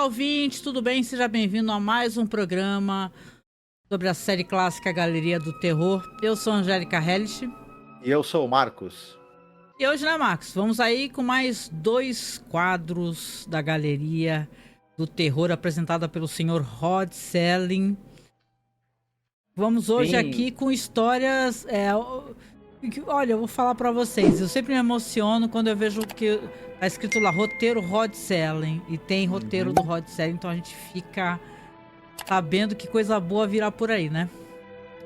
Olá, ouvinte, tudo bem? Seja bem-vindo a mais um programa sobre a série clássica Galeria do Terror. Eu sou a Angélica Hellish. E eu sou o Marcos. E hoje, né, Marcos? Vamos aí com mais 2 quadros da Galeria do Terror, apresentada pelo senhor Rod Serling. Vamos hoje aqui com histórias... olha, eu vou falar pra vocês, eu sempre me emociono quando eu vejo que tá escrito lá, roteiro Rod Serling, e tem roteiro do Rod Serling, então a gente fica sabendo que coisa boa virá por aí, né?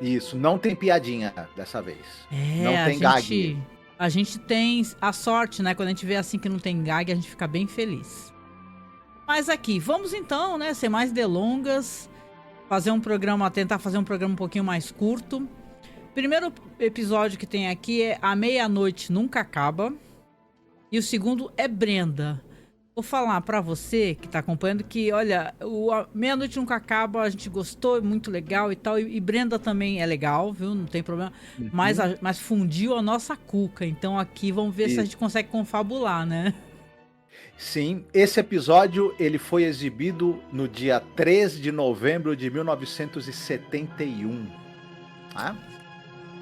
Isso, não tem piadinha dessa vez. É, não tem gag. A gente tem a sorte, né? Quando a gente vê assim que não tem gag, a gente fica bem feliz. Mas aqui, vamos então, né? Sem mais delongas, tentar fazer um programa um pouquinho mais curto. Primeiro episódio que tem aqui é A Meia-Noite Nunca Acaba. E o segundo é Brenda. Vou falar pra você que tá acompanhando que, olha, A Meia-Noite Nunca Acaba, a gente gostou, é muito legal e tal. E Brenda também é legal, viu? Não tem problema. Mas fundiu a nossa cuca. Então aqui vamos ver se a gente consegue confabular, né? Sim, esse episódio ele foi exibido no dia 3 de novembro de 1971. Tá?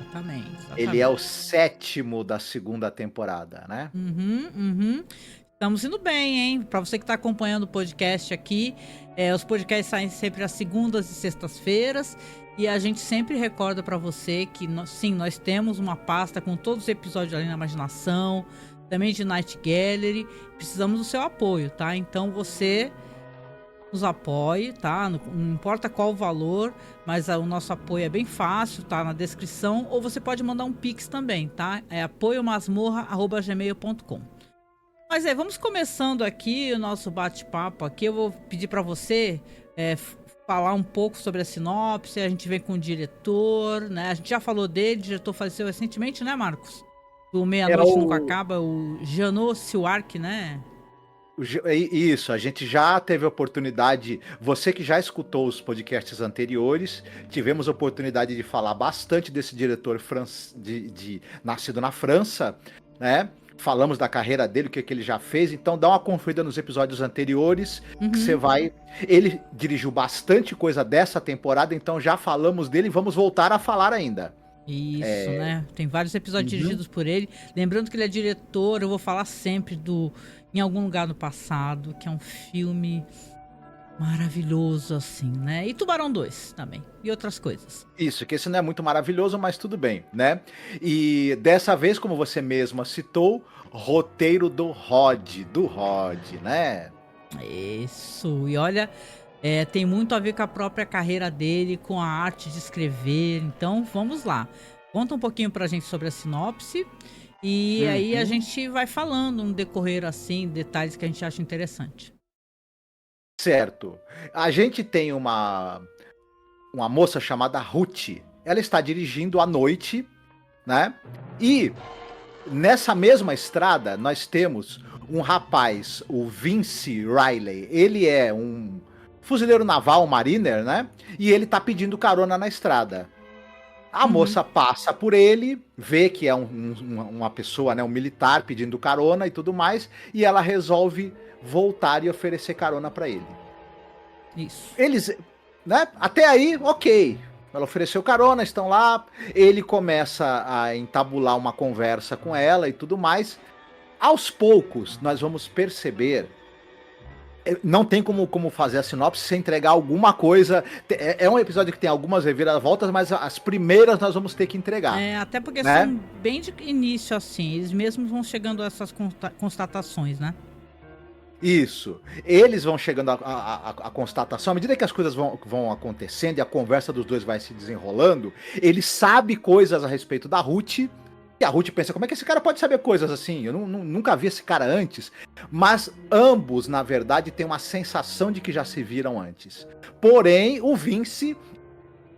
Exatamente. Ele é o 7º da segunda temporada, né? Estamos indo bem, hein? Pra você que tá acompanhando o podcast aqui, os podcasts saem sempre às segundas e sextas-feiras. E a gente sempre recorda pra você que, nós temos uma pasta com todos os episódios ali na imaginação, também de Night Gallery. Precisamos do seu apoio, tá? Então você nos apoie, tá? Não importa qual o valor, mas o nosso apoio é bem fácil, tá? Na descrição, ou você pode mandar um pix também, tá? É apoiomasmorra@gmail.com. Mas vamos começando aqui o nosso bate-papo aqui. Eu vou pedir para você falar um pouco sobre a sinopse. A gente vem com o diretor, né? A gente já falou dele, o diretor faleceu recentemente, né, Marcos? Do Meia-Noite Nunca Acaba, o Janot Siwark, né? Isso, a gente já teve a oportunidade, você que já escutou os podcasts anteriores, tivemos a oportunidade de falar bastante desse diretor nascido na França, né? Falamos da carreira dele, o que ele já fez, então dá uma conferida nos episódios anteriores, que você vai... Ele dirigiu bastante coisa dessa temporada, então já falamos dele e vamos voltar a falar ainda. Isso, né? Tem vários episódios dirigidos por ele. Lembrando que ele é diretor, eu vou falar sempre do Em Algum Lugar no Passado, que é um filme maravilhoso, assim, né? E Tubarão 2 também, e outras coisas. Isso, que esse não é muito maravilhoso, mas tudo bem, né? E dessa vez, como você mesma citou, roteiro do Rod, né? Isso, e olha... tem muito a ver com a própria carreira dele, com a arte de escrever. Então, vamos lá. Conta um pouquinho pra gente sobre a sinopse. E aí a gente vai falando no decorrer, assim, detalhes que a gente acha interessante. Certo. A gente tem uma moça chamada Ruth. Ela está dirigindo à noite, né? E nessa mesma estrada, nós temos um rapaz, o Vince Riley. Ele é um fuzileiro naval, um mariner, né? E ele tá pedindo carona na estrada. A moça passa por ele, vê que é uma pessoa, né? Um militar pedindo carona e tudo mais. E ela resolve voltar e oferecer carona pra ele. Isso. Eles, né? Até aí, ok. Ela ofereceu carona, estão lá. Ele começa a entabular uma conversa com ela e tudo mais. Aos poucos, nós vamos perceber... Não tem como fazer a sinopse sem entregar alguma coisa. É um episódio que tem algumas reviravoltas, mas as primeiras nós vamos ter que entregar. Até porque, né? são bem de início, assim. Eles mesmos vão chegando a essas constatações, né? Isso. Eles vão chegando à constatação. À medida que as coisas vão acontecendo e a conversa dos dois vai se desenrolando, ele sabe coisas a respeito da Ruth. E a Ruth pensa, como é que esse cara pode saber coisas assim? Eu nunca vi esse cara antes. Mas ambos, na verdade, têm uma sensação de que já se viram antes. Porém, o Vince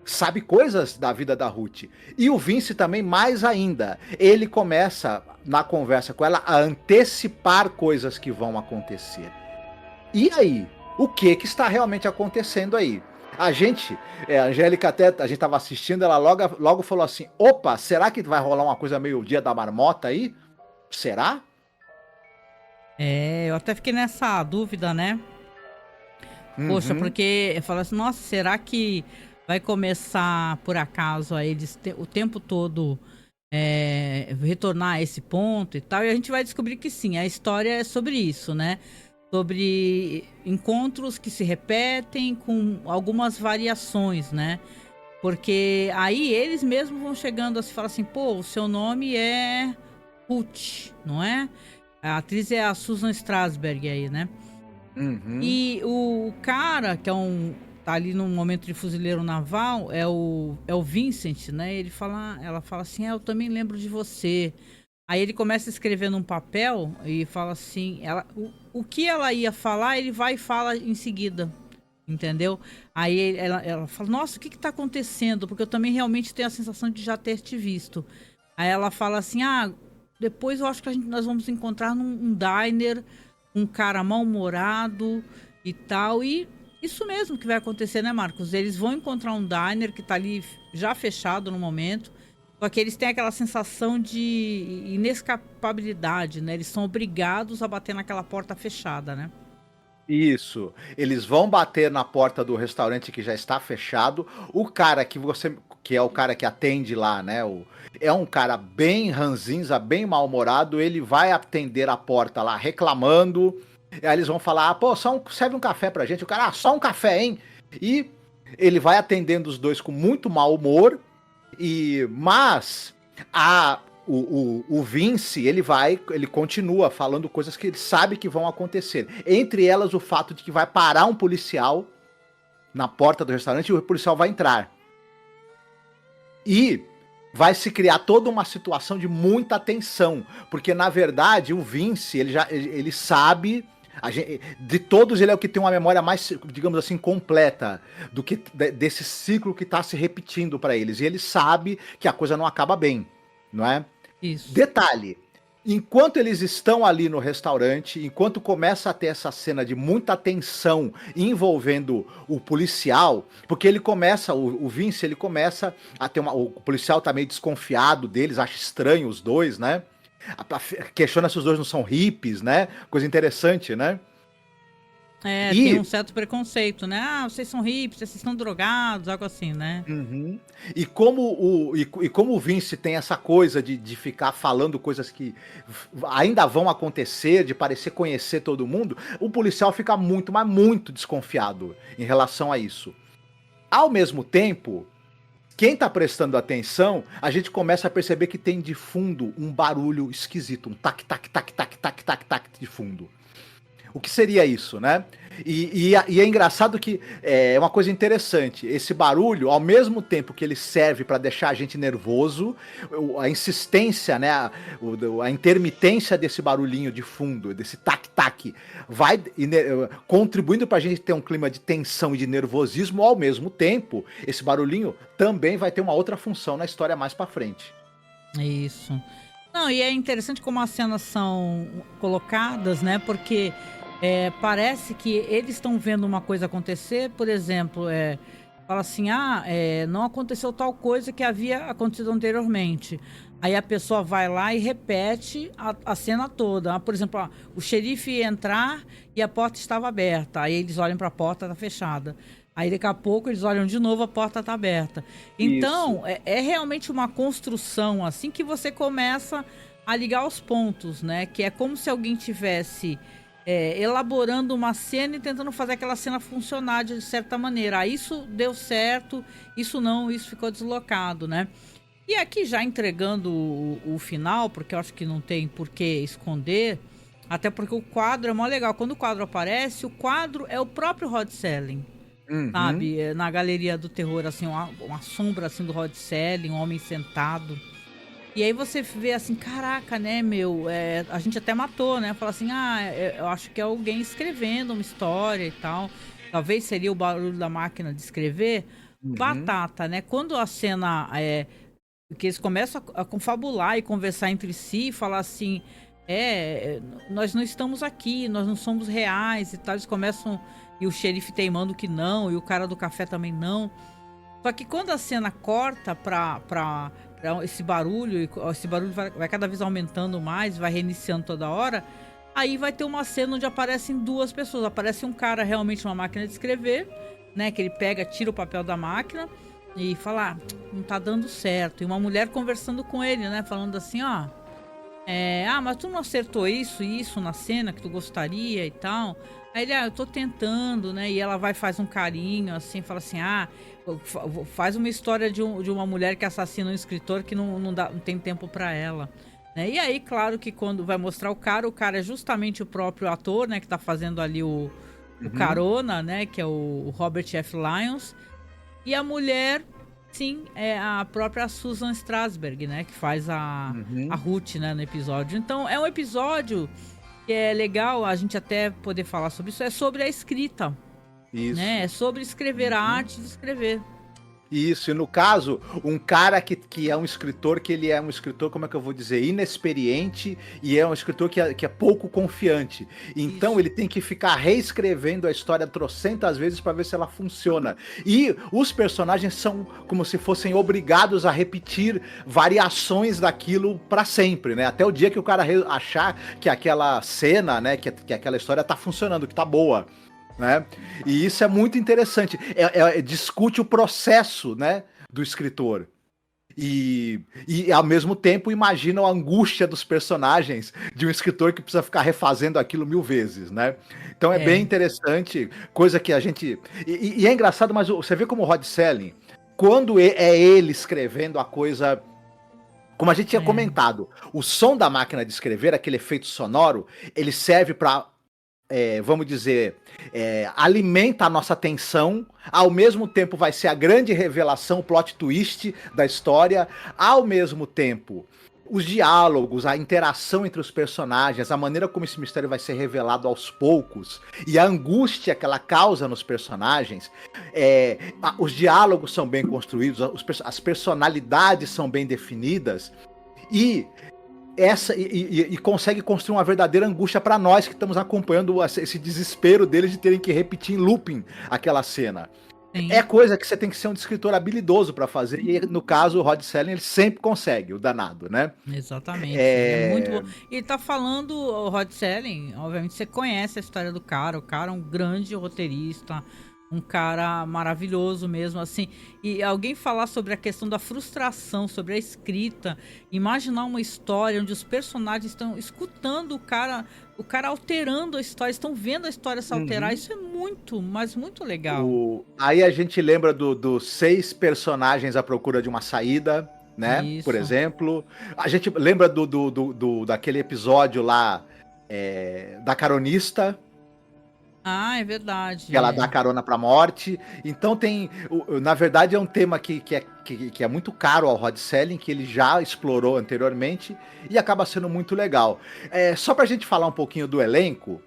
sabe coisas da vida da Ruth. E o Vince também mais ainda. Ele começa, na conversa com ela, a antecipar coisas que vão acontecer. E aí? O que está realmente acontecendo aí? A Angélica até, a gente tava assistindo, ela logo falou assim, opa, será que vai rolar uma coisa meio Dia da Marmota aí? Será? Eu até fiquei nessa dúvida, né? Poxa, Uhum. porque fala assim, nossa, será que vai começar por acaso a eles o tempo todo retornar a esse ponto e tal? E a gente vai descobrir que sim, a história é sobre isso, né? Sobre encontros que se repetem com algumas variações, né? Porque aí eles mesmos vão chegando a se falar assim, pô, o seu nome é Ruth, não é? A atriz é a Susan Strasberg aí, né? Uhum. E o cara, que é tá ali no momento de fuzileiro naval, é o Vincent, né? Ela fala assim, eu também lembro de você. Aí ele começa a escrever num papel e fala assim, o que ela ia falar, ele vai e fala em seguida, entendeu? Aí ela fala, nossa, o que que tá acontecendo? Porque eu também realmente tenho a sensação de já ter te visto. Aí ela fala assim, depois eu acho que nós vamos encontrar num diner um cara mal-humorado e tal. E isso mesmo que vai acontecer, né, Marcos? Eles vão encontrar um diner que tá ali já fechado no momento. Só que eles têm aquela sensação de inescapabilidade, né? Eles são obrigados a bater naquela porta fechada, né? Isso. Eles vão bater na porta do restaurante que já está fechado. O cara que é o cara que atende lá, né? É um cara bem ranzinza, bem mal-humorado. Ele vai atender a porta lá reclamando. E aí eles vão falar: pô, serve um café pra gente. O cara, só um café, hein? E ele vai atendendo os dois com muito mau humor. Mas a o Vince, ele continua falando coisas que ele sabe que vão acontecer. Entre elas, o fato de que vai parar um policial na porta do restaurante e o policial vai entrar. E vai se criar toda uma situação de muita tensão. Porque, na verdade, o Vince, ele sabe. De todos, ele é o que tem uma memória mais, digamos assim, completa do que desse ciclo que está se repetindo para eles. E ele sabe que a coisa não acaba bem, não é? Isso. Detalhe, enquanto eles estão ali no restaurante, enquanto começa a ter essa cena de muita tensão envolvendo o policial, porque o Vince, ele começa a ter o policial tá meio desconfiado deles, acha estranho os dois, né? Questiona se os dois não são hippies, né? Coisa interessante, né? Tem um E certo preconceito, né? Vocês são hipsters, vocês estão drogados, algo assim, né? Uhum. E como o Vince tem essa coisa de ficar falando coisas que ainda vão acontecer, de parecer conhecer todo mundo, o policial fica muito, mas muito desconfiado em relação a isso. Ao mesmo tempo, quem tá prestando atenção, a gente começa a perceber que tem de fundo um barulho esquisito, um tac, tac, tac, tac, tac, tac, tac de fundo. O que seria isso, né? E é engraçado que é uma coisa interessante. Esse barulho, ao mesmo tempo que ele serve para deixar a gente nervoso, a insistência, né? A intermitência desse barulhinho de fundo, desse tac-tac, vai contribuindo para a gente ter um clima de tensão e de nervosismo. Ao mesmo tempo, esse barulhinho também vai ter uma outra função na história mais para frente. Isso. Não, e é interessante como as cenas são colocadas, né? Porque parece que eles estão vendo uma coisa acontecer, por exemplo, fala assim, não aconteceu tal coisa que havia acontecido anteriormente. Aí a pessoa vai lá e repete a cena toda. Por exemplo, o xerife ia entrar e a porta estava aberta. Aí eles olham para a porta, está fechada. Aí daqui a pouco eles olham de novo, a porta está aberta. Isso. Então, é realmente uma construção assim que você começa a ligar os pontos, né? Que é como se alguém tivesse elaborando uma cena e tentando fazer aquela cena funcionar de certa maneira. Isso deu certo, isso não, isso ficou deslocado, né? E aqui já entregando o final, porque eu acho que não tem por que esconder, até porque o quadro é mó legal. Quando o quadro aparece, o quadro é o próprio Rod Serling, Uhum. sabe? Na galeria do terror, assim, uma sombra assim do Rod Serling, um homem sentado. E aí você vê assim, caraca, né, meu, a gente até matou, né? Fala assim, eu acho que é alguém escrevendo uma história e tal. Talvez seria o barulho da máquina de escrever. Uhum. Batata, né? Quando a cena que eles começam a confabular e conversar entre si, falar assim, nós não estamos aqui, nós não somos reais e tal. Eles começam, e o xerife teimando que não, e o cara do café também não. Só que quando a cena corta pra esse barulho, e esse barulho vai cada vez aumentando mais, vai reiniciando toda hora, Aí vai ter uma cena onde aparecem duas pessoas. Aparece um cara realmente uma máquina de escrever, né? Que ele pega, tira o papel da máquina e fala, não tá dando certo. E uma mulher conversando com ele, né? Falando assim, ó... mas tu não acertou isso na cena que tu gostaria e tal. Aí ele, eu tô tentando, né? E ela vai e faz um carinho, assim, fala assim, faz uma história de uma mulher que assassina um escritor que não tem tempo pra ela. Né? E aí, claro que quando vai mostrar o cara é justamente o próprio ator, né? Que tá fazendo ali o carona, né? Que é o Robert F. Lyons. E a mulher, sim, é a própria Susan Strasberg, né? Que faz a Ruth, né? No episódio. Então, é um episódio que é legal a gente até poder falar sobre isso. É sobre a escrita. Isso. Né? É sobre escrever, a arte de escrever. Isso, e no caso, um cara que é um escritor, que ele é um escritor, como é que eu vou dizer, inexperiente, e é um escritor que é pouco confiante. Então isso. Ele tem que ficar reescrevendo a história trocentas vezes para ver se ela funciona. E os personagens são como se fossem obrigados a repetir variações daquilo para sempre, né? Até o dia que o cara achar que aquela cena, né, que aquela história tá funcionando, que tá boa. Né? E isso é muito interessante. Discute o processo, né, do escritor. E ao mesmo tempo imagina a angústia dos personagens de um escritor que precisa ficar refazendo aquilo 1000 vezes, né? Então é bem interessante, coisa que a gente... E é engraçado, mas você vê como o Rod Serling, quando é ele escrevendo a coisa... Como a gente tinha comentado, o som da máquina de escrever, aquele efeito sonoro, ele serve para... vamos dizer, alimenta a nossa atenção, ao mesmo tempo vai ser a grande revelação, o plot twist da história, ao mesmo tempo os diálogos, a interação entre os personagens, a maneira como esse mistério vai ser revelado aos poucos e a angústia que ela causa nos personagens, os diálogos são bem construídos, as personalidades são bem definidas e consegue construir uma verdadeira angústia para nós que estamos acompanhando esse desespero deles de terem que repetir em looping aquela cena. Sim. É coisa que você tem que ser um escritor habilidoso para fazer, e no caso o Rod Serling ele sempre consegue, o danado, né? Exatamente, é muito bom. E tá falando, o Rod Serling, obviamente você conhece a história do cara, o cara é um grande roteirista, um cara maravilhoso mesmo, assim. E alguém falar sobre a questão da frustração, sobre a escrita, imaginar uma história onde os personagens estão escutando o cara alterando a história, estão vendo a história se alterar, isso é muito, mas muito legal. Aí a gente lembra dos 6 personagens à procura de uma saída, né? Isso. Por exemplo. A gente lembra daquele episódio lá, da caronista. Ah, é verdade. Que ela dá carona pra morte. Então tem... Na verdade é um tema que é muito caro ao Rod Serling, que ele já explorou anteriormente e acaba sendo muito legal. Só pra gente falar um pouquinho do elenco,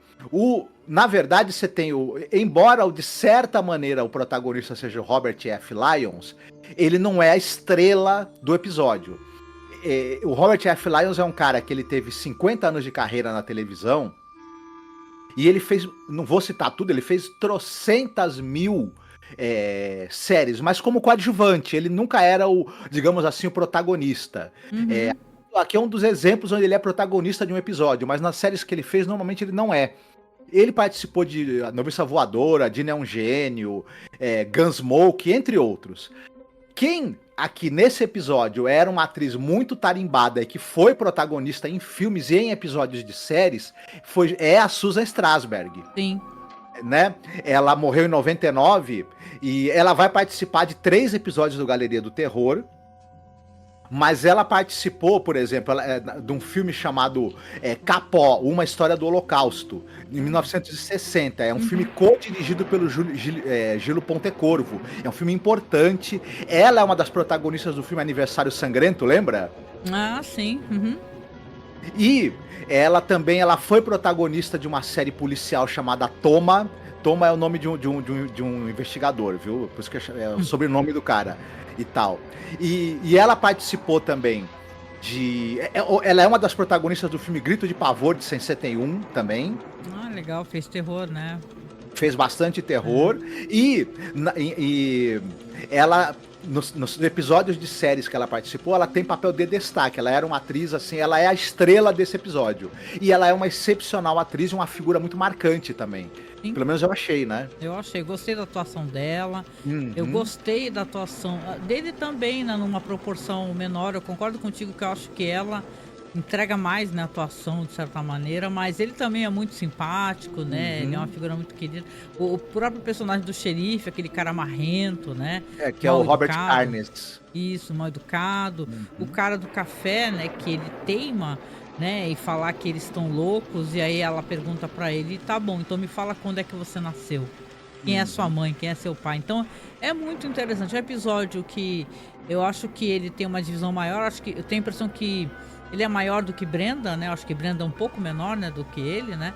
na verdade você tem embora de certa maneira o protagonista seja o Robert F. Lyons, ele não é a estrela do episódio. O Robert F. Lyons é um cara que ele teve 50 anos de carreira na televisão. E ele fez, não vou citar tudo, ele fez trocentas mil séries, mas como coadjuvante, ele nunca era digamos assim, o protagonista. Aqui é um dos exemplos onde ele é protagonista de um episódio, mas nas séries que ele fez, normalmente ele não é. Ele participou de A Noviça Voadora, A Dina é um Gênio, Gunsmoke, entre outros. Quem aqui nesse episódio era uma atriz muito tarimbada e que foi protagonista em filmes e em episódios de séries é a Susan Strasberg. Sim. Né? Ela morreu em 99 e ela vai participar de 3 episódios do Galeria do Terror. Mas ela participou, por exemplo, de um filme chamado Capó, Uma História do Holocausto, em 1960. É um filme co-dirigido pelo Gillo Pontecorvo. É um filme importante. Ela é uma das protagonistas do filme Aniversário Sangrento, lembra? Ah, sim. Uhum. E ela também foi protagonista de uma série policial chamada Toma. Toma é o nome de um investigador, viu? Por isso que é o sobrenome do cara. E tal. E ela participou também ela é uma das protagonistas do filme Grito de Pavor, de 61, também. Ah, legal, fez terror, né? Fez bastante terror. E ela nos episódios de séries que ela participou, ela tem papel de destaque. Ela era uma atriz, assim, ela é a estrela desse episódio. E ela é uma excepcional atriz e uma figura muito marcante também. Sim. Pelo menos eu achei, né? Eu achei, gostei da atuação dela. Eu Uhum. gostei da atuação dele também, né, numa proporção menor. Eu concordo contigo que eu acho que ela entrega mais na atuação, de certa maneira, mas ele também é muito simpático, né? Ele é uma Uhum. figura muito querida. O próprio personagem do xerife, aquele cara marrento, né? É, que é o Mal Robert educado. Carnes. Isso, mal educado. O Uhum. cara do café, né, que ele teima, né, e falar que eles estão loucos, e aí ela pergunta pra ele: "Tá bom, então me fala quando é que você nasceu? Quem é sua Uhum. mãe? Quem é seu pai?". Então, é muito interessante. É um episódio que eu acho que ele tem uma divisão maior, acho que eu tenho a impressão que ele é maior do que Brenda, né, eu acho que Brenda é um pouco menor, né, do que ele, né,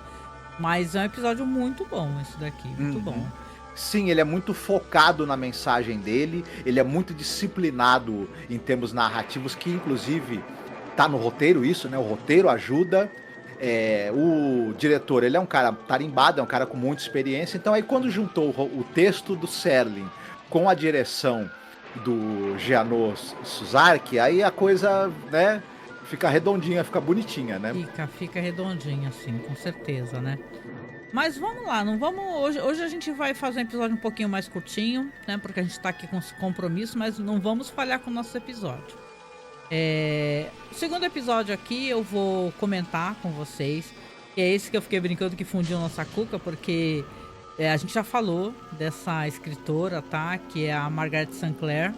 mas é um episódio muito bom esse daqui, muito bom. Uhum. Sim, ele é muito focado na mensagem dele, ele é muito disciplinado em termos narrativos, que inclusive tá no roteiro isso, né, o roteiro ajuda. O diretor, ele é um cara tarimbado, é um cara com muita experiência, então aí quando juntou o texto do Serling com a direção do Jeannot Suzark, aí a coisa, né, fica redondinha, fica bonitinha, né. Fica redondinho assim, com certeza, né. Mas vamos lá, não vamos hoje a gente vai fazer um episódio um pouquinho mais curtinho, né, porque a gente tá aqui com esse compromisso, mas não vamos falhar com o nosso episódio. O segundo episódio aqui eu vou comentar com vocês, que é esse que eu fiquei brincando que fundiu nossa cuca, porque a gente já falou dessa escritora, tá? Que é a Margaret Sinclair.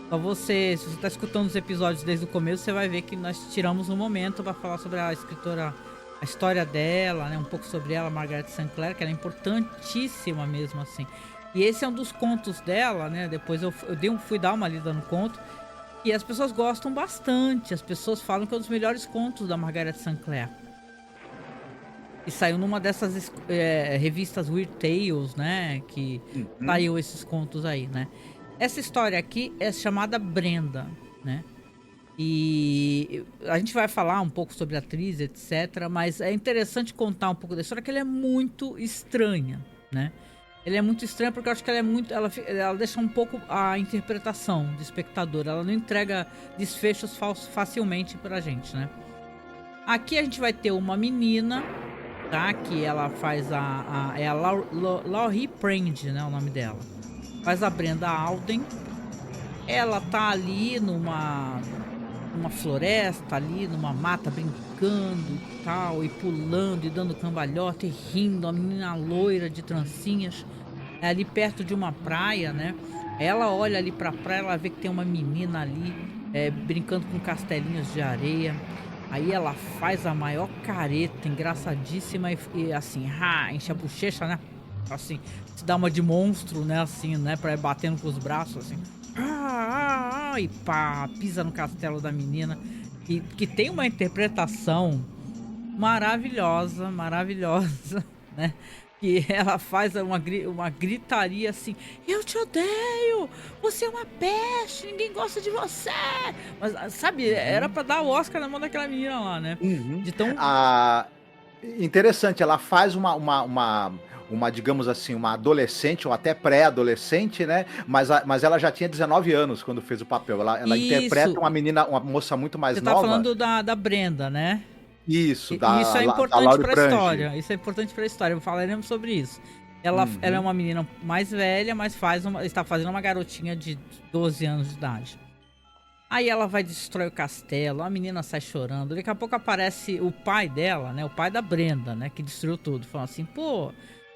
Pra você, se você tá escutando os episódios desde o começo, você vai ver que nós tiramos um momento para falar sobre a escritora, a história dela, né? Um pouco sobre ela, Margaret Sinclair, que ela é importantíssima mesmo assim. E esse é um dos contos dela, né? Depois fui dar uma lida no conto. E as pessoas gostam bastante. As pessoas falam que é um dos melhores contos da Margaret Sinclair. E saiu numa dessas revistas Weird Tales, né? Que Uhum. saiu esses contos aí, né? Essa história aqui é chamada Brenda, né? E a gente vai falar um pouco sobre a atriz, etc. Mas é interessante contar um pouco da história, que ela é muito estranha, né? Ele é muito estranho porque eu acho que ela é muito. Ela deixa um pouco a interpretação do espectador. Ela não entrega desfechos facilmente pra gente, né? Aqui a gente vai ter uma menina, tá? Que ela faz é a Laurie Prende, né? O nome dela. Faz a Brenda Alden. Ela tá ali numa floresta, ali numa mata, brincando e tal, e pulando e dando cambalhota e rindo. A menina loira de trancinhas. É ali perto de uma praia, né? Ela olha ali pra praia, ela vê que tem uma menina ali brincando com castelinhos de areia. Aí ela faz a maior careta, engraçadíssima, e assim, enche a bochecha, né? Assim, se dá uma de monstro, né? Assim, né? Pra ir batendo com os braços, assim. E pá, pisa no castelo da menina. E que tem uma interpretação maravilhosa, maravilhosa, né? Que ela faz uma gritaria assim: "Eu te odeio! Você é uma peste! Ninguém gosta de você!". Mas, sabe, era Uhum. pra dar o Oscar na mão daquela menina lá, né? Uhum. De tão. Ah, interessante, ela faz uma, digamos assim, uma adolescente ou até pré-adolescente, né, mas ela já tinha 19 anos quando fez o papel. Ela interpreta Isso, uma menina, uma moça muito mais você tá nova. falando da Brenda, né? Isso, E isso é da importante Laure pra Prange. história. Isso é importante pra história. Falaremos sobre isso. Ela é Uhum. uma menina mais velha, mas está fazendo uma garotinha de 12 anos de idade. Aí ela vai destrói o castelo, a menina sai chorando. Daqui a pouco aparece o pai dela, né? O pai da Brenda, né? Que destruiu tudo. Falando assim: "Pô,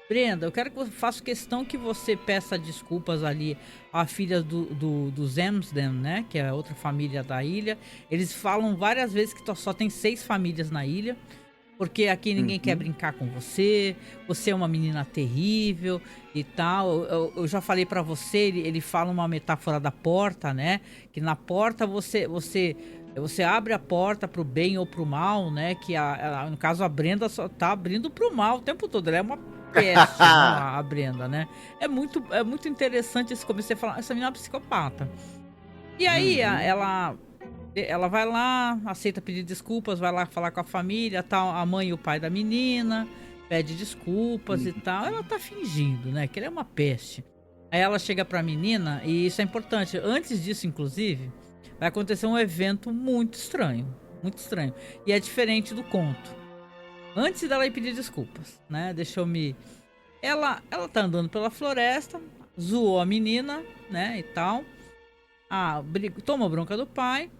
Brenda, eu quero que você faça questão que você peça desculpas ali à filha dos Amsden, né? Que é outra família da ilha. Eles falam várias vezes que só tem 6 famílias na ilha. Porque aqui ninguém quer Uhum. brincar com você, você é uma menina terrível e tal. Eu já falei pra você, ele fala uma metáfora da porta, né? Que na porta você abre a porta pro bem ou pro mal, né? Que no caso a Brenda só tá abrindo pro mal o tempo todo. Ela é uma peste, né? A Brenda, né? É muito interessante esse começo. Você falar, essa menina é uma psicopata. E aí Uhum. ela vai lá, aceita pedir desculpas, vai lá falar com a família, tal, a mãe e o pai da menina, pede desculpas e Uhum. tal. Ela tá fingindo, né, que ele é uma peste. Aí ela chega pra menina, e isso é importante. Antes disso, inclusive, vai acontecer um evento muito estranho. Muito estranho. E é diferente do conto. Antes dela ir pedir desculpas, né? Deixa eu me... Ela tá andando pela floresta, zoou a menina, né? E tal. Toma bronca do pai.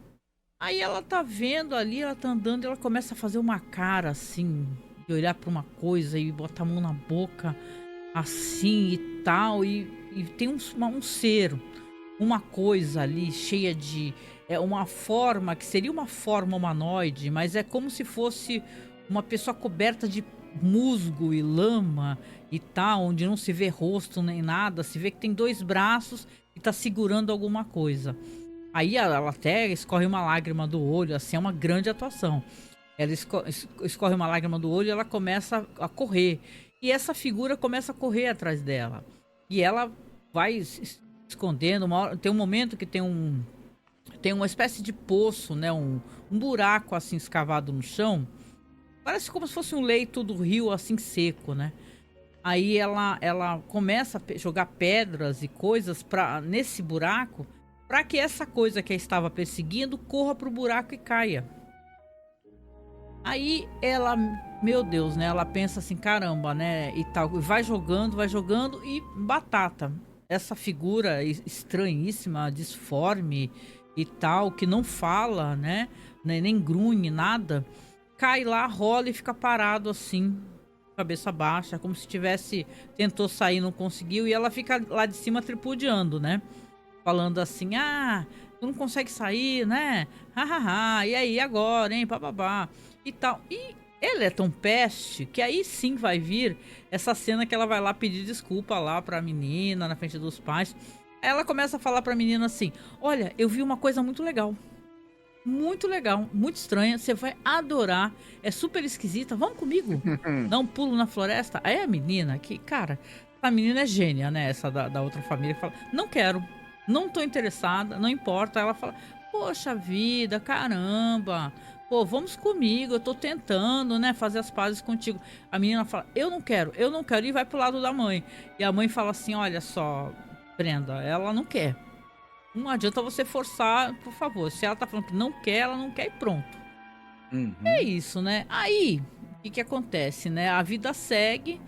Aí ela tá vendo ali, ela tá andando e ela começa a fazer uma cara assim, de olhar pra uma coisa e botar a mão na boca, assim e tal. E tem um ser, uma coisa ali cheia de... uma forma que seria uma forma humanoide, mas é como se fosse uma pessoa coberta de musgo e lama e tal, onde não se vê rosto nem nada, se vê que tem 2 braços e tá segurando alguma coisa. Aí ela até escorre uma lágrima do olho, assim, é uma grande atuação. Ela escorre uma lágrima do olho e ela começa a correr. E essa figura começa a correr atrás dela. E ela vai escondendo. Tem um momento que tem uma espécie de poço, né? Um buraco assim escavado no chão. Parece como se fosse um leito do rio assim seco, né? Aí ela começa a jogar pedras e coisas nesse buraco, para que essa coisa que a estava perseguindo corra pro buraco e caia. Aí ela, meu Deus, né? Ela pensa assim, caramba, né? E tal, vai jogando e batata. Essa figura estranhíssima, disforme e tal, que não fala, né? Nem grunhe, nada. Cai lá, rola e fica parado assim, cabeça baixa, como se tentou sair, não conseguiu. E ela fica lá de cima tripudiando, né? Falando assim, tu não consegue sair, né? Hahaha, e aí, agora, hein? Bababá. E tal. E ele é tão peste que aí sim vai vir essa cena que ela vai lá pedir desculpa lá pra menina, na frente dos pais. Aí ela começa a falar pra menina assim, olha, eu vi uma coisa muito legal, muito estranha, você vai adorar, é super esquisita, vamos comigo? Dá um pulo na floresta. Aí a menina, cara, a menina é gênia, né? Essa da outra família, fala, não quero. Não tô interessada, não importa. Ela fala, poxa vida, caramba, pô, vamos comigo, eu tô tentando, né, fazer as pazes contigo. A menina fala, eu não quero, e vai pro lado da mãe. E a mãe fala assim, olha só, Brenda, ela não quer. Não adianta você forçar, por favor. Se ela tá falando que não quer, ela não quer e pronto. Uhum. É isso, né? Aí, o que acontece, né? A vida segue,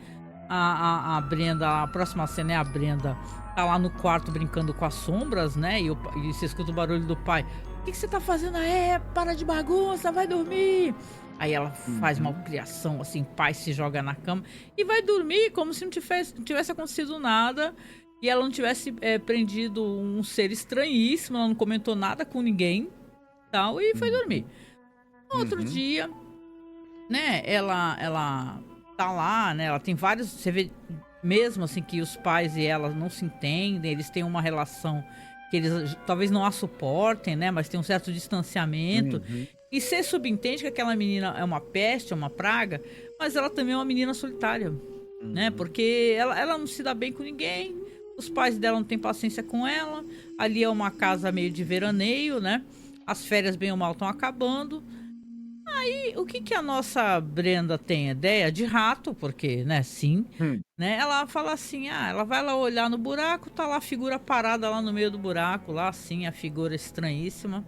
a Brenda, a próxima cena é a Brenda tá lá no quarto brincando com as sombras, né? E você escuta o barulho do pai. O que você tá fazendo aí? Para de bagunça, vai dormir. Aí ela faz uma criação, assim, pai se joga na cama e vai dormir como se não tivesse acontecido nada. E ela não tivesse prendido um ser estranhíssimo, ela não comentou nada com ninguém, tal, e foi dormir. No outro dia, né, ela tá lá, né, ela tem vários, você vê mesmo assim que os pais e ela não se entendem, eles têm uma relação que eles talvez não a suportem, né, mas tem um certo distanciamento. E você subentende que aquela menina é uma peste, é uma praga, mas ela também é uma menina solitária, né, porque ela não se dá bem com ninguém, os pais dela não têm paciência com ela, ali é uma casa meio de veraneio, né, as férias bem ou mal estão acabando. Aí, o que a nossa Brenda tem ideia de rato, porque, né, sim, né? Ela fala assim, ela vai lá olhar no buraco, tá lá a figura parada lá no meio do buraco, lá assim, a figura estranhíssima.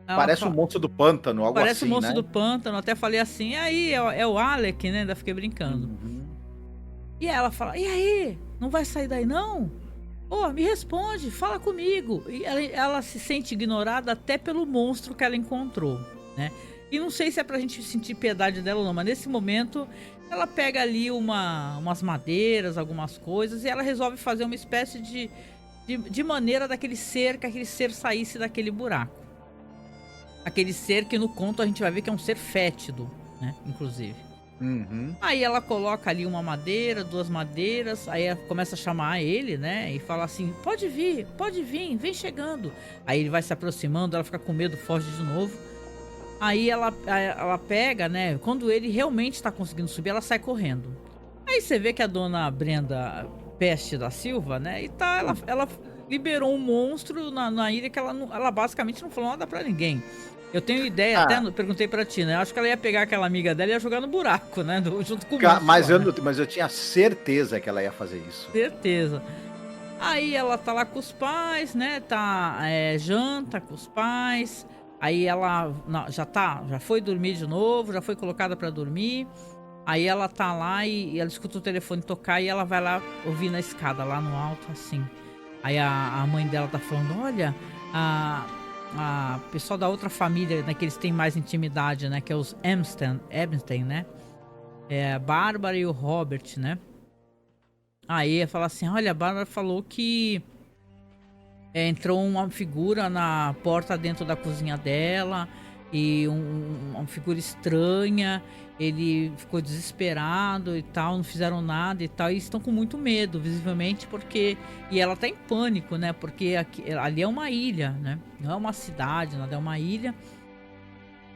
Parece um monstro do pântano, algo parece assim, um monstro né? do pântano, até falei assim, aí é o Alec, né? Ainda fiquei brincando. E ela fala, e aí, não vai sair daí não? Me responde, fala comigo. E ela se sente ignorada até pelo monstro que ela encontrou, né? E não sei se é pra gente sentir piedade dela ou não, mas nesse momento ela pega ali umas madeiras, algumas coisas, e ela resolve fazer uma espécie de maneira daquele ser, que aquele ser saísse daquele buraco. Aquele ser que no conto a gente vai ver que é um ser fétido, né, inclusive. Aí ela coloca ali uma madeira, 2 madeiras, aí ela começa a chamar ele, né, e fala assim, pode vir, vem chegando. Aí ele vai se aproximando, ela fica com medo, foge de novo. Aí ela pega, né? Quando ele realmente está conseguindo subir, ela sai correndo. Aí você vê que a dona Brenda Peste da Silva, né? E ela liberou um monstro na ilha que ela basicamente não falou nada pra ninguém. Eu tenho ideia, até perguntei pra ti, né? Eu acho que ela ia pegar aquela amiga dela e ia jogar no buraco, né? Junto com o monstro. Mas eu tinha certeza que ela ia fazer isso. Certeza. Aí ela tá lá com os pais, né? Janta com os pais. Aí ela já foi dormir de novo, já foi colocada pra dormir. Aí ela tá lá e ela escuta o telefone tocar e ela vai lá ouvir na escada, lá no alto, assim. Aí a mãe dela tá falando, olha, a pessoal da outra família, né, que eles têm mais intimidade, né? Que é os Epstein, né? É a Bárbara e o Robert, né? Aí fala assim, olha, a Bárbara falou que entrou uma figura na porta dentro da cozinha dela e uma figura estranha, ele ficou desesperado e tal, não fizeram nada e tal, e estão com muito medo, visivelmente, e ela tá em pânico, né, porque ali é uma ilha, né, não é uma cidade, nada, é uma ilha.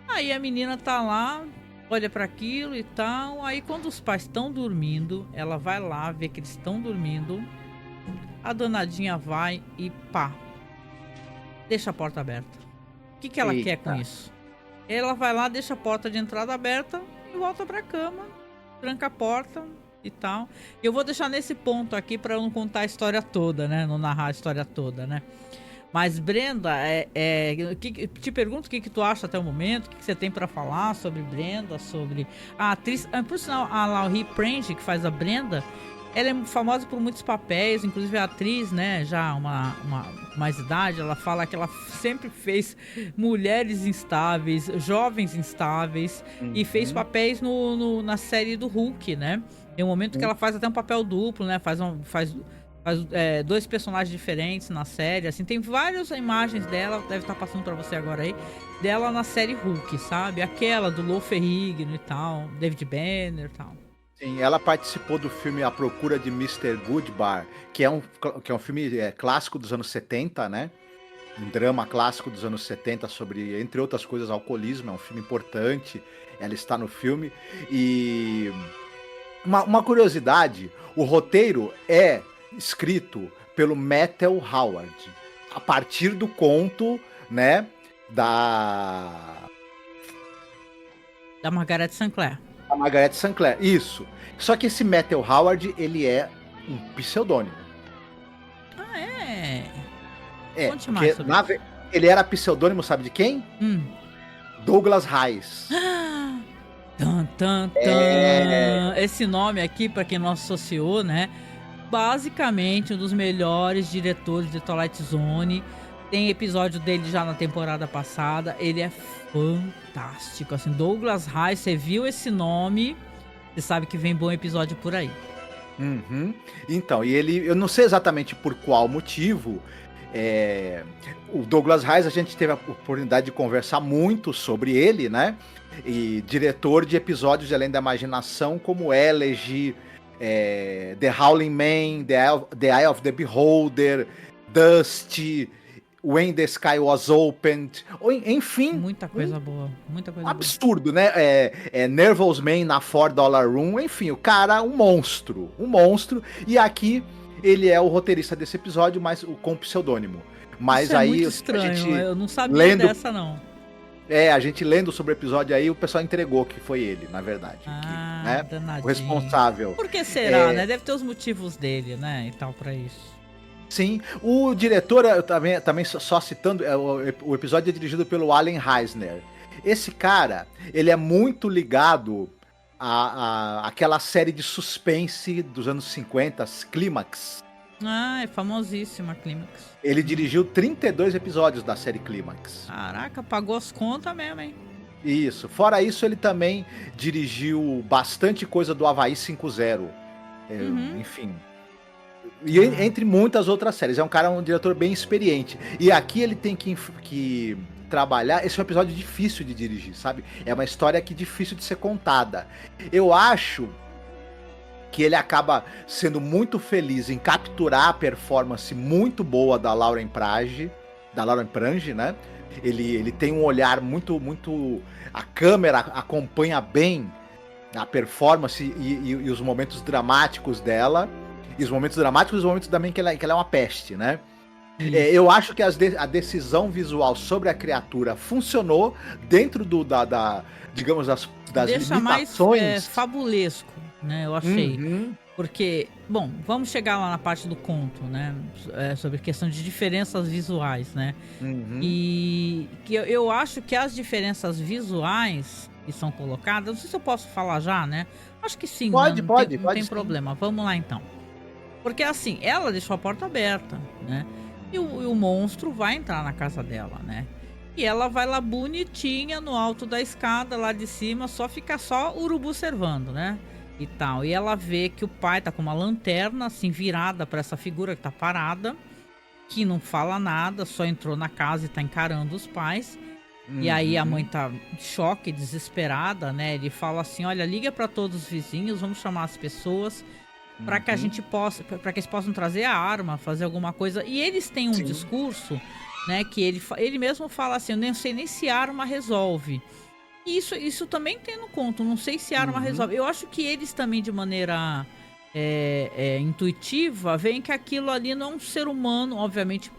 Aí a menina tá lá, olha para aquilo e tal, aí quando os pais estão dormindo, ela vai lá ver que eles estão dormindo, a danadinha vai e pá, deixa a porta aberta. O que ela quer com isso? Ela vai lá, deixa a porta de entrada aberta e volta pra cama, tranca a porta e tal. Eu vou deixar nesse ponto aqui pra eu não contar a história toda, né? Não narrar a história toda, né? Mas, Brenda, te pergunto o que tu acha até o momento, o que você tem pra falar sobre Brenda, sobre a atriz. Por sinal, a Laurie Prange, que faz a Brenda, ela é famosa por muitos papéis, inclusive a atriz, né, já mais idade, ela fala que ela sempre fez mulheres instáveis, jovens instáveis, e fez papéis na série do Hulk, né? Tem um momento que ela faz até um papel duplo, né? Faz dois personagens diferentes na série, assim, tem várias imagens dela, deve estar passando pra você agora aí, dela na série Hulk, sabe? Aquela do Lou Ferrigno e tal, David Banner e tal. Sim, ela participou do filme A Procura de Mr. Goodbar, que é um filme clássico dos anos 70, né? Um drama clássico dos anos 70 sobre, entre outras coisas, alcoolismo. É um filme importante, ela está no filme. E uma curiosidade, o roteiro é escrito pelo Matthew Howard, a partir do conto, né, da Margaret Sinclair. A Margaret Sinclair, isso. Só que esse Matthew Howard, ele é um pseudônimo. Ah, é? Conte mais sobre isso. Ele era pseudônimo, sabe de quem? Douglas Reis. Esse nome aqui, pra quem não associou, né? Basicamente, um dos melhores diretores de Twilight Zone. Tem episódio dele já na temporada passada. Ele é fantástico, assim, Douglas Reis, você viu esse nome, você sabe que vem bom episódio por aí. Então, e ele, eu não sei exatamente por qual motivo, o Douglas Reis, a gente teve a oportunidade de conversar muito sobre ele, né, e diretor de episódios de Além da Imaginação, como Elegy, The Howling Man, The Eye of the Beholder, Dusty, When the Sky Was Opened, enfim. Muita coisa boa, muita coisa absurdo, boa. Né? Nervous Man na $4 Room, enfim, o cara, um monstro. E aqui ele é o roteirista desse episódio, mas com pseudônimo. Mas isso aí muito estranho, a gente eu não sabia dessa não. A gente lendo sobre o episódio aí, o pessoal entregou que foi ele, na verdade. Né? O responsável. Por que será, né? Deve ter os motivos dele, né? E tal, pra isso. Sim, o diretor, eu também só citando, o episódio é dirigido pelo Allen Eisner. Esse cara, ele é muito ligado àquela série de suspense dos anos 50, Clímax. É famosíssima Clímax. Ele dirigiu 32 episódios da série Clímax. Caraca, pagou as contas mesmo, hein? Isso, fora isso ele também dirigiu bastante coisa do Havaí 5-0, enfim... E entre muitas outras séries. É um diretor bem experiente. E aqui ele tem que trabalhar. Esse é um episódio difícil de dirigir, sabe? É uma história que é difícil de ser contada. Eu acho que ele acaba sendo muito feliz em capturar a performance muito boa da Lauren Prange, né? Ele tem um olhar muito... A câmera acompanha bem a performance e os momentos dramáticos dela. E os momentos dramáticos e os momentos também que ela é uma peste, né? Eu acho que a decisão visual sobre a criatura funcionou dentro digamos, das deixa limitações. Mais fabulesco. né? Eu achei. Uhum. Porque, bom, vamos chegar lá na parte do conto, né? Sobre questão de diferenças visuais, né? Uhum. E que eu acho que as diferenças visuais que são colocadas, não sei se eu posso falar já, né? Acho que sim, né? Pode, pode, Não pode tem sim. problema. Vamos lá então. Porque assim, ela deixou a porta aberta, né? E o monstro vai entrar na casa dela, né? E ela vai lá bonitinha no alto da escada, lá de cima, fica só o urubu servando, né? E tal. E ela vê que o pai tá com uma lanterna, assim, virada pra essa figura que tá parada, que não fala nada, só entrou na casa e tá encarando os pais. E aí a mãe Uhum. tá em choque, desesperada, né? Ele fala assim: olha, liga pra todos os vizinhos, vamos chamar as pessoas para que a Uhum. gente possa, para que eles possam trazer a arma, fazer alguma coisa. E eles têm um Sim. discurso, né, que ele mesmo fala assim: eu nem sei nem se a arma resolve. E isso também tem no conto, não sei se a arma Uhum. resolve. Eu acho que eles também, de maneira intuitiva, veem que aquilo ali não é um ser humano, obviamente,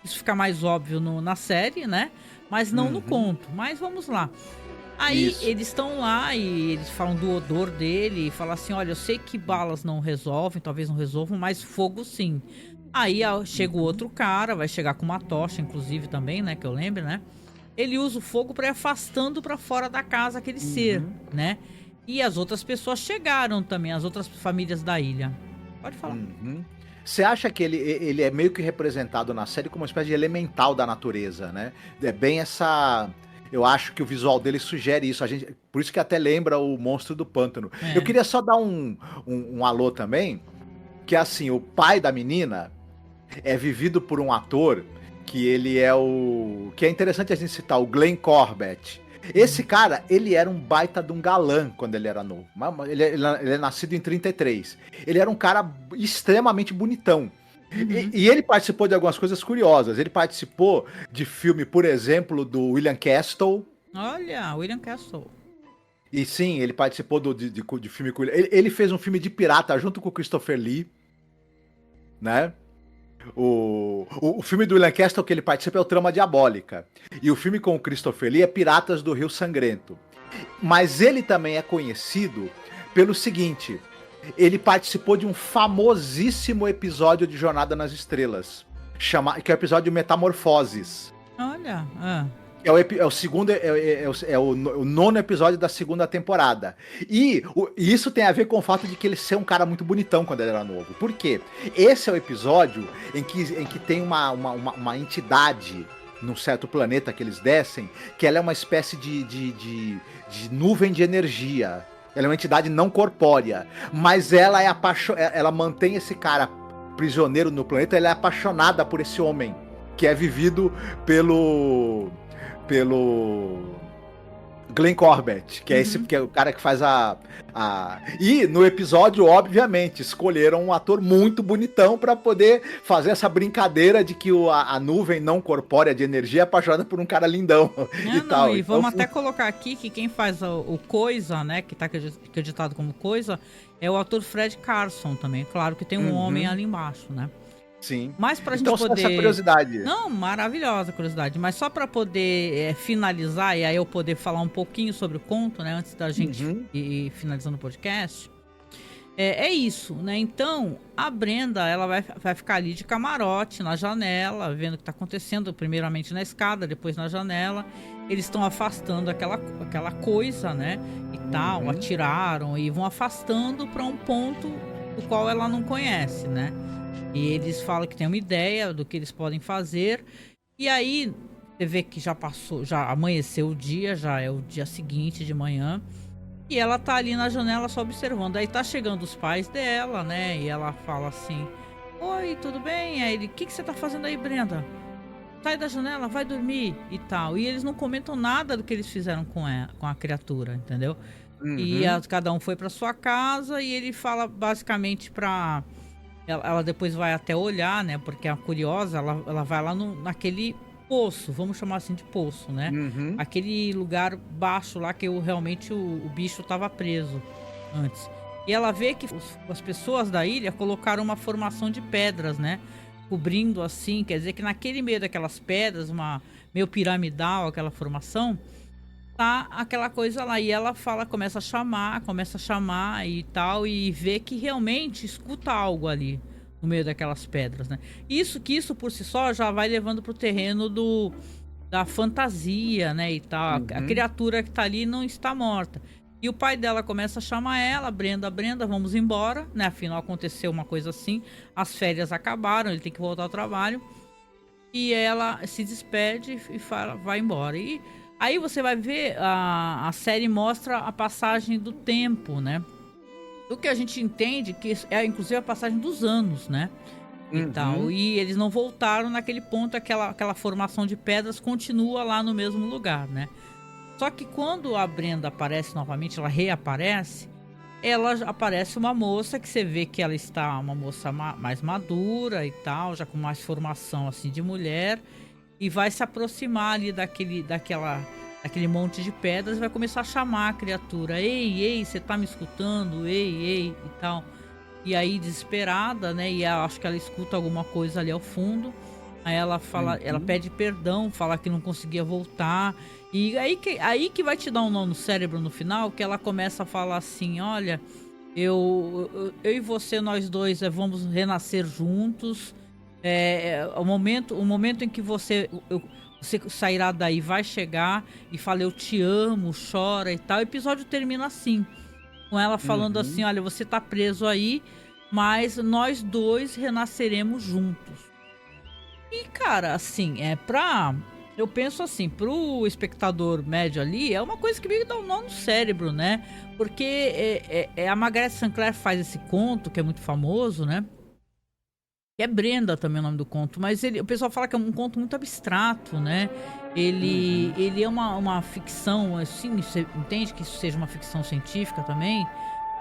isso fica mais óbvio na série, né? Mas não no Uhum. conto. Mas vamos lá. Aí Isso. eles estão lá e eles falam do odor dele e falam assim: olha, eu sei que balas não resolvem, talvez não resolvam, mas fogo sim. Aí chega o Uhum. outro cara, vai chegar com uma tocha, inclusive, também, né? Que eu lembro, né? Ele usa o fogo para ir afastando para fora da casa aquele ser, Uhum. né? E as outras pessoas chegaram também, as outras famílias da ilha. Pode falar. Uhum. Você acha que ele é meio que representado na série como uma espécie de elemental da natureza, né? É bem essa. Eu acho que o visual dele sugere isso. Por isso que até lembra o Monstro do Pântano. Eu É. queria só dar um alô também, que assim, o pai da menina é vivido por um ator que ele é o. Que é interessante a gente citar, o Glenn Corbett. Esse Uhum. cara, ele era um baita de um galã quando ele era novo. Ele é nascido em 33. Ele era um cara extremamente bonitão. Uhum. E ele participou de algumas coisas curiosas. Ele participou de filme, por exemplo, do William Castle. Olha, William Castle. E sim, ele participou de filme com ele fez um filme de pirata junto com o Christopher Lee, né? O filme do William Castle que ele participa é o Trama Diabólica. E o filme com o Christopher Lee é Piratas do Rio Sangrento. Mas ele também é conhecido pelo seguinte: ele participou de um famosíssimo episódio de Jornada nas Estrelas, que é o episódio Metamorfoses. Olha, ah. É o segundo, o nono episódio da segunda temporada. E isso tem a ver com o fato de que ele ser um cara muito bonitão quando ele era novo. Por quê? Esse é o episódio em que tem uma entidade num certo planeta que eles descem, que ela é uma espécie de nuvem de energia. Ela é uma entidade não corpórea. Mas ela ela mantém esse cara prisioneiro no planeta, ela é apaixonada por esse homem, que é vivido pelo Glenn Corbett, que é esse Uhum. que é o cara que faz E no episódio, obviamente, escolheram um ator muito bonitão para poder fazer essa brincadeira de que a nuvem não corpórea de energia é apaixonada por um cara lindão e Não, tal. e Então, vamos até colocar aqui que quem faz o Coisa, né, que tá acreditado como Coisa, é o ator Fred Carson também. Claro que tem um homem uhum, ali embaixo, né? sim. Mas pra gente Então, só essa poder... curiosidade. Não, maravilhosa curiosidade. Mas só pra poder finalizar e aí eu poder falar um pouquinho sobre o conto, né, antes da gente Uhum, ir finalizando o podcast. É isso, né? Então, a Brenda, ela vai ficar ali de camarote, na janela, vendo o que tá acontecendo, primeiramente na escada, depois na janela. Eles estão afastando aquela coisa, né? E tal, uhum, atiraram e vão afastando para um ponto do qual ela não conhece, né? E eles falam que tem uma ideia do que eles podem fazer. E aí, você vê que já passou, já amanheceu o dia, já é o dia seguinte de manhã. E ela tá ali na janela só observando. Aí tá chegando os pais dela, né? E ela fala assim: oi, tudo bem? Aí ele: o que você tá fazendo aí, Brenda? Sai da janela, vai dormir e tal. E eles não comentam nada do que eles fizeram com a criatura, entendeu? E uhum, cada um foi pra sua casa e ele fala basicamente pra. Ela depois vai até olhar, né? Porque a curiosa, ela vai lá naquele poço, vamos chamar assim de poço, né? uhum, Aquele lugar baixo lá que realmente o bicho tava preso antes. E ela vê que as pessoas da ilha colocaram uma formação de pedras, né? Cobrindo assim, quer dizer que naquele meio daquelas pedras, meio piramidal aquela formação, tá aquela coisa lá. E ela fala, começa a chamar e tal, e vê que realmente escuta algo ali no meio daquelas pedras, né? Isso por si só já vai levando pro terreno da fantasia, né, e tal. A Uhum. criatura que tá ali não está morta. E o pai dela começa a chamar ela, Brenda, Brenda, vamos embora, né? Afinal aconteceu uma coisa assim, as férias acabaram, ele tem que voltar ao trabalho. E ela se despede e fala, vai embora. E aí você vai ver, a série mostra a passagem do tempo, né? O que a gente entende que é inclusive a passagem dos anos, né? E tal. Uhum. E eles não voltaram naquele ponto, aquela formação de pedras continua lá no mesmo lugar, né? Só que quando a Brenda aparece novamente, ela reaparece, ela aparece uma moça que você vê que ela está uma moça mais madura e tal, já com mais formação assim de mulher, e vai se aproximar ali daquele monte de pedras e vai começar a chamar a criatura. Ei, ei, você tá me escutando? Ei, ei, e tal. E aí, desesperada, né? E acho que ela escuta alguma coisa ali ao fundo. Aí ela fala, ela Uhum. pede perdão, fala que não conseguia voltar. E aí que vai te dar um nó no cérebro no final, que ela começa a falar assim: olha, eu e você, nós dois, vamos renascer juntos. O momento em que você sairá daí vai chegar e fala, eu te amo, chora e tal. O episódio termina assim, com ela falando assim: Uhum. olha, você tá preso aí, mas nós dois renasceremos juntos. E, cara, assim, eu penso assim, pro espectador médio ali, é uma coisa que meio dá um nó no cérebro, né? Porque a Margaret Sinclair faz esse conto, que é muito famoso, né? Que é Brenda também o nome do conto, mas o pessoal fala que é um conto muito abstrato, né? Ele, Uhum. ele é uma ficção, assim, você entende que isso seja uma ficção científica também,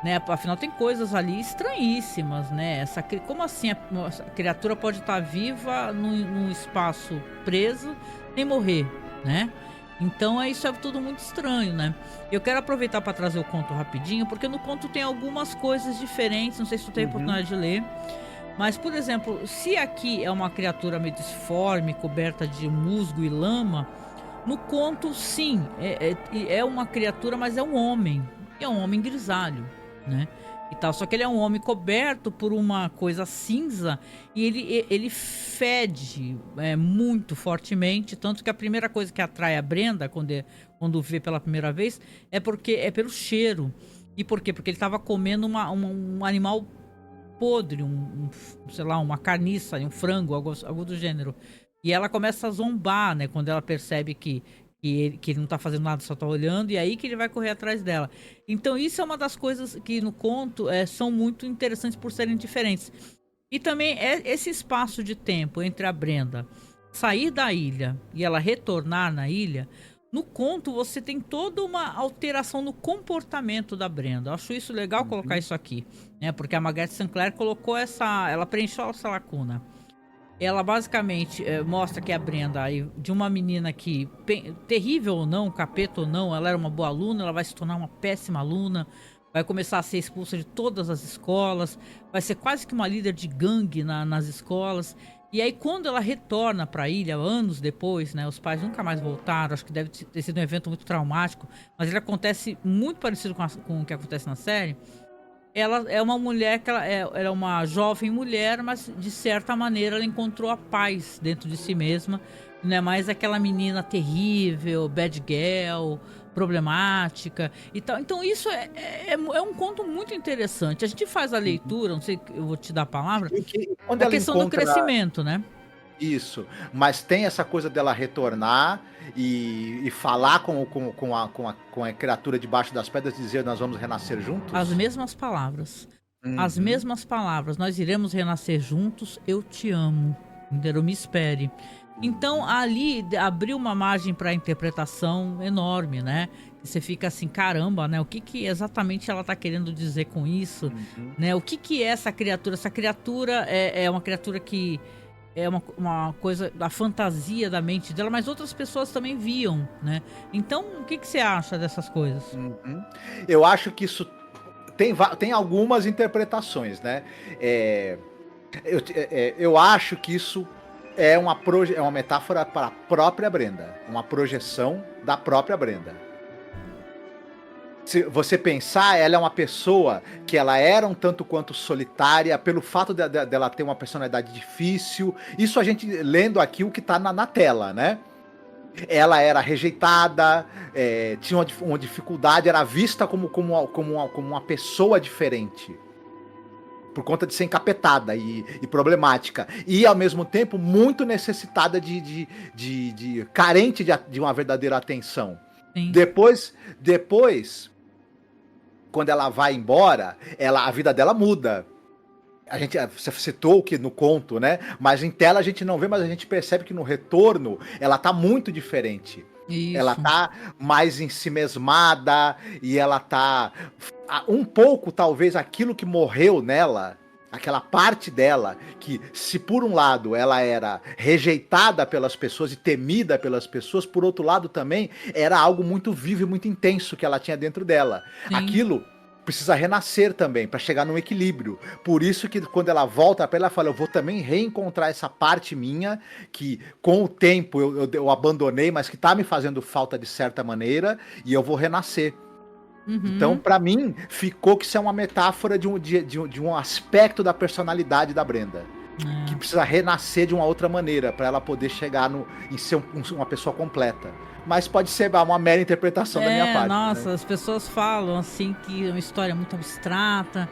né? Afinal, tem coisas ali estranhíssimas, né? Como assim essa criatura pode estar viva num espaço preso sem morrer, né? Então, isso é tudo muito estranho, né? Eu quero aproveitar para trazer o conto rapidinho, porque no conto tem algumas coisas diferentes, não sei se tu teve a Uhum. oportunidade de ler, mas, por exemplo, se aqui é uma criatura meio disforme, coberta de musgo e lama, no conto, sim, é uma criatura, mas é um homem. E é um homem grisalho, né? E tal. Só que ele é um homem coberto por uma coisa cinza e ele fede muito fortemente. Tanto que a primeira coisa que atrai a Brenda quando vê pela primeira vez é porque é pelo cheiro. E por quê? Porque ele estava comendo um animal podre, sei lá, uma carniça, um frango, algo do gênero. E ela começa a zombar, né? Quando ela percebe que ele não tá fazendo nada, só tá olhando, e aí que ele vai correr atrás dela. Então isso é uma das coisas que no conto são muito interessantes por serem diferentes. E também é esse espaço de tempo entre a Brenda sair da ilha e ela retornar na ilha. No conto você tem toda uma alteração no comportamento da Brenda. Eu acho isso legal colocar Uhum. isso aqui, né? Porque a Margaret Sinclair colocou ela preencheu essa lacuna. Ela basicamente mostra que a Brenda, aí, de uma menina que, terrível ou não, capeta ou não, ela era uma boa aluna, ela vai se tornar uma péssima aluna, vai começar a ser expulsa de todas as escolas, vai ser quase que uma líder de gangue nas escolas. E aí, quando ela retorna para a ilha, anos depois, né, os pais nunca mais voltaram, acho que deve ter sido um evento muito traumático, mas ele acontece muito parecido com o que acontece na série. Ela é uma mulher que ela é uma jovem mulher, mas de certa maneira ela encontrou a paz dentro de si mesma. Não é mais aquela menina terrível, bad girl, problemática e tal. Então isso é um conto muito interessante. A gente faz a Uhum. leitura, não sei, eu vou te dar a palavra, E que quando da ela questão do encontra crescimento, né? isso, mas tem essa coisa dela retornar e falar com a criatura debaixo das pedras e dizer: "Nós vamos renascer As juntos"? mesmas palavras. As Uhum. mesmas palavras. Nós iremos renascer juntos. Eu te amo. Entendeu? Me espere. Então Uhum. ali abriu uma margem para interpretação enorme, né? Que você fica assim, caramba, né? O que que exatamente ela tá querendo dizer com isso, Uhum. né? O que que é essa criatura? Essa criatura é uma criatura que é uma coisa da fantasia da mente dela, mas outras pessoas também viam, né? Então, o que que você acha dessas coisas? Uhum. Eu acho que isso tem algumas interpretações, né. Eh, eu acho que isso é uma metáfora para a própria Brenda, uma projeção da própria Brenda. Se você pensar, ela é uma pessoa que ela era um tanto quanto solitária, pelo fato dela ter uma personalidade difícil. Isso a gente lendo aqui o que tá na tela, né? Ela era rejeitada, tinha uma dificuldade, era vista como uma pessoa diferente. Por conta de ser encapetada e problemática. E, ao mesmo tempo, muito necessitada carente de uma verdadeira atenção. Sim. Depois, quando ela vai embora, a vida dela muda. Você citou que no conto, né? Mas em tela a gente não vê, mas a gente percebe que no retorno ela tá muito diferente. Isso. Ela tá mais ensimesmada e ela tá um pouco, talvez, aquilo que morreu nela, aquela parte dela, que se por um lado ela era rejeitada pelas pessoas e temida pelas pessoas, por outro lado também era algo muito vivo e muito intenso que ela tinha dentro dela. Sim. Aquilo precisa renascer também, para chegar num equilíbrio. Por isso que quando ela volta para ela fala, eu vou também reencontrar essa parte minha, que com o tempo eu abandonei, mas que tá me fazendo falta de certa maneira, e eu vou renascer. Uhum. Então, para mim, ficou que isso é uma metáfora de um aspecto da personalidade da Brenda. Que precisa renascer de uma outra maneira, para ela poder chegar em ser uma pessoa completa. Mas pode ser uma mera interpretação da minha parte. Nossa, né? As pessoas falam assim que é uma história muito abstrata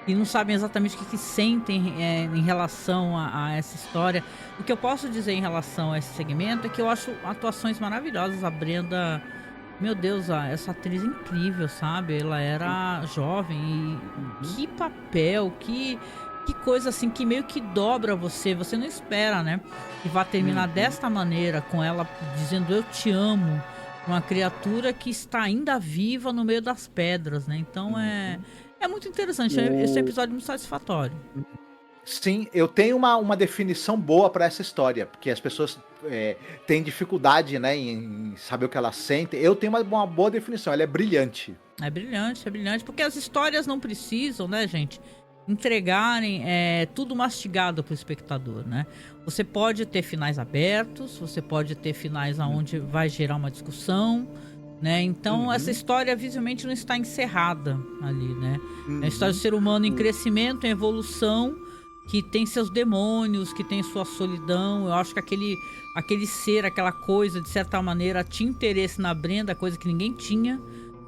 e não sabem exatamente o que sentem em relação a essa história. O que eu posso dizer em relação a esse segmento é que eu acho atuações maravilhosas. A Brenda, meu Deus, essa atriz incrível, sabe? Ela era jovem e que papel, que coisa assim, que meio que dobra você não espera, né? E vai terminar desta maneira, com ela dizendo eu te amo, uma criatura que está ainda viva no meio das pedras, né? Então é muito interessante, esse episódio é muito satisfatório. Sim, eu tenho uma definição boa para essa história, porque as pessoas têm dificuldade, né, em saber o que elas sentem. Eu tenho uma boa definição, ela é brilhante. É brilhante, porque as histórias não precisam, né, gente, entregarem tudo mastigado para o espectador, né? Você pode ter finais abertos, você pode ter finais onde vai gerar uma discussão, né? Então essa história visivelmente não está encerrada ali, né? É a história do ser humano em crescimento, em evolução, que tem seus demônios, que tem sua solidão. Eu acho que aquele ser, aquela coisa, de certa maneira, tinha interesse na Brenda, coisa que ninguém tinha,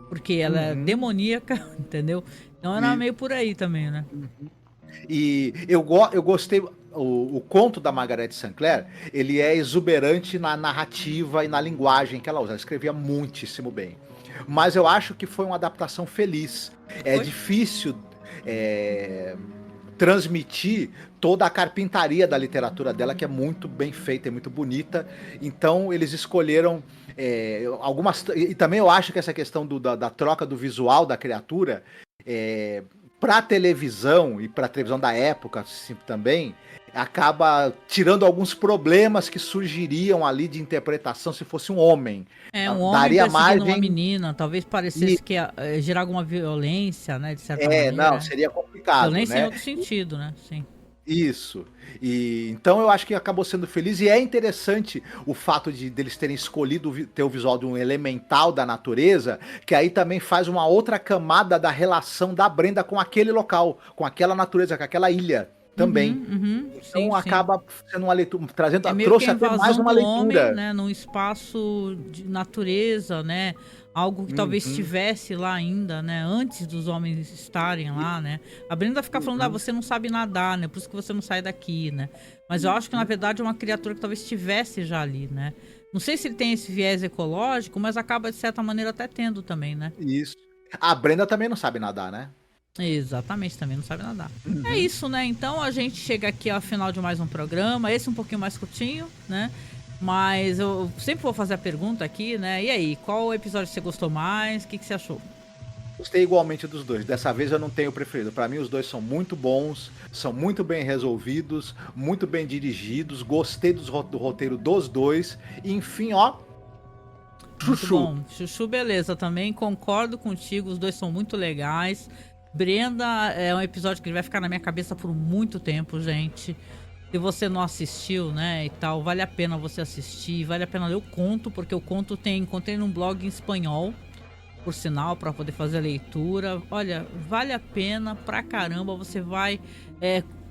porque ela é demoníaca, entendeu? Então era meio por aí também, né? E eu gostei, o conto da Margaret Sinclair, ele é exuberante na narrativa e na linguagem que ela usa. Ela escrevia muitíssimo bem. Mas eu acho que foi uma adaptação feliz. É difícil transmitir toda a carpintaria da literatura dela, que é muito bem feita, é muito bonita. Então eles escolheram algumas... E também eu acho que essa questão da troca do visual da criatura... para televisão e para televisão da época assim, também acaba tirando alguns problemas que surgiriam ali de interpretação se fosse um homem. Um homem daria perseguindo margem... uma menina, talvez parecesse que ia gerar alguma violência, né, de certa maneira. Não, seria complicado, violência né? em outro sentido, né? Sim. Isso. E então eu acho que acabou sendo feliz, e é interessante o fato deles terem escolhido ter o visual de um elemental da natureza, que aí também faz uma outra camada da relação da Brenda com aquele local, com aquela natureza, com aquela ilha também. Então Sim, acaba sendo uma leitura, trouxe até mais uma leitura, homem, né, num espaço de natureza, né? Algo que talvez estivesse lá ainda, né? Antes dos homens estarem lá, né? A Brenda fica falando, você não sabe nadar, né? Por isso que você não sai daqui, né? Mas eu acho que, na verdade, é uma criatura que talvez estivesse já ali, né? Não sei se ele tem esse viés ecológico, mas acaba, de certa maneira, até tendo também, né? Isso. A Brenda também não sabe nadar, né? Exatamente, também não sabe nadar. É isso, né? Então a gente chega aqui ao final de mais um programa. Esse um pouquinho mais curtinho, né? Mas eu sempre vou fazer a pergunta aqui, né? E aí, qual episódio você gostou mais? O que você achou? Gostei igualmente dos dois. Dessa vez eu não tenho preferido. Pra mim os dois são muito bons, são muito bem resolvidos, muito bem dirigidos. Gostei do roteiro dos dois. E, enfim, ó, Chuchu. Muito bom. Chuchu, beleza, também concordo contigo. Os dois são muito legais. Brenda é um episódio que vai ficar na minha cabeça por muito tempo, gente. Se você não assistiu, né, e tal, vale a pena você assistir, vale a pena ler o conto, porque o conto encontrei num blog em espanhol, por sinal, para poder fazer a leitura. Olha, vale a pena pra caramba. Você vai,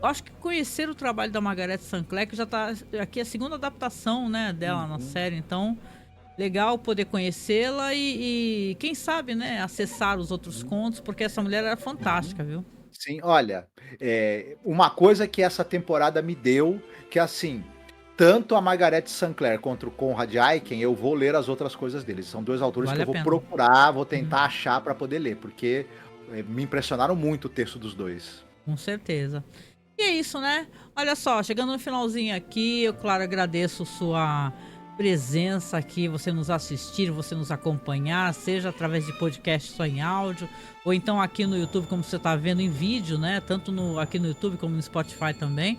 acho que conhecer o trabalho da Margaret Sinclair, que já tá aqui a segunda adaptação, né, dela na série. Então, legal poder conhecê-la e quem sabe, né, acessar os outros contos, porque essa mulher era fantástica, viu? Sim, olha, uma coisa que essa temporada me deu, que assim, tanto a Margaret Sinclair quanto o Conrad Aiken, eu vou ler as outras coisas deles. São 2 autores Vale que a eu vou pena. procurar, vou tentar achar para poder ler, porque me impressionaram muito o texto dos 2. Com certeza. E é isso, né? Olha só, chegando no finalzinho aqui, eu, claro, agradeço sua presença aqui, você nos assistir, você nos acompanhar, seja através de podcast só em áudio, ou então aqui no YouTube, como você está vendo em vídeo, né? Tanto aqui no YouTube como no Spotify também.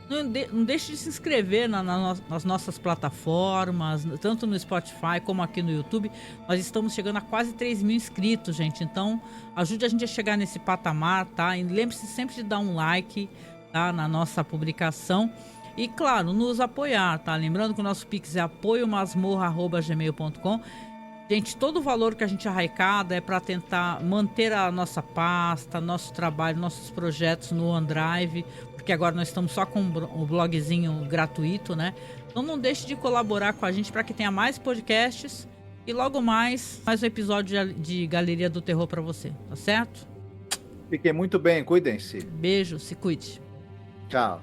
Não deixe de se inscrever nas nossas plataformas, tanto no Spotify como aqui no YouTube. Nós estamos chegando a quase 3 mil inscritos, gente. Então, ajude a gente a chegar nesse patamar, tá? E lembre-se sempre de dar um like, tá, na nossa publicação. E, claro, nos apoiar, tá? Lembrando que o nosso Pix é apoiomasmorra@gmail.com. Gente, todo o valor que a gente arrecada é para tentar manter a nossa pasta, nosso trabalho, nossos projetos no OneDrive, porque agora nós estamos só com o blogzinho gratuito, né? Então não deixe de colaborar com a gente para que tenha mais podcasts e logo mais um episódio de Galeria do Terror para você, tá certo? Fiquem muito bem, cuidem-se. Beijo, se cuide. Tchau.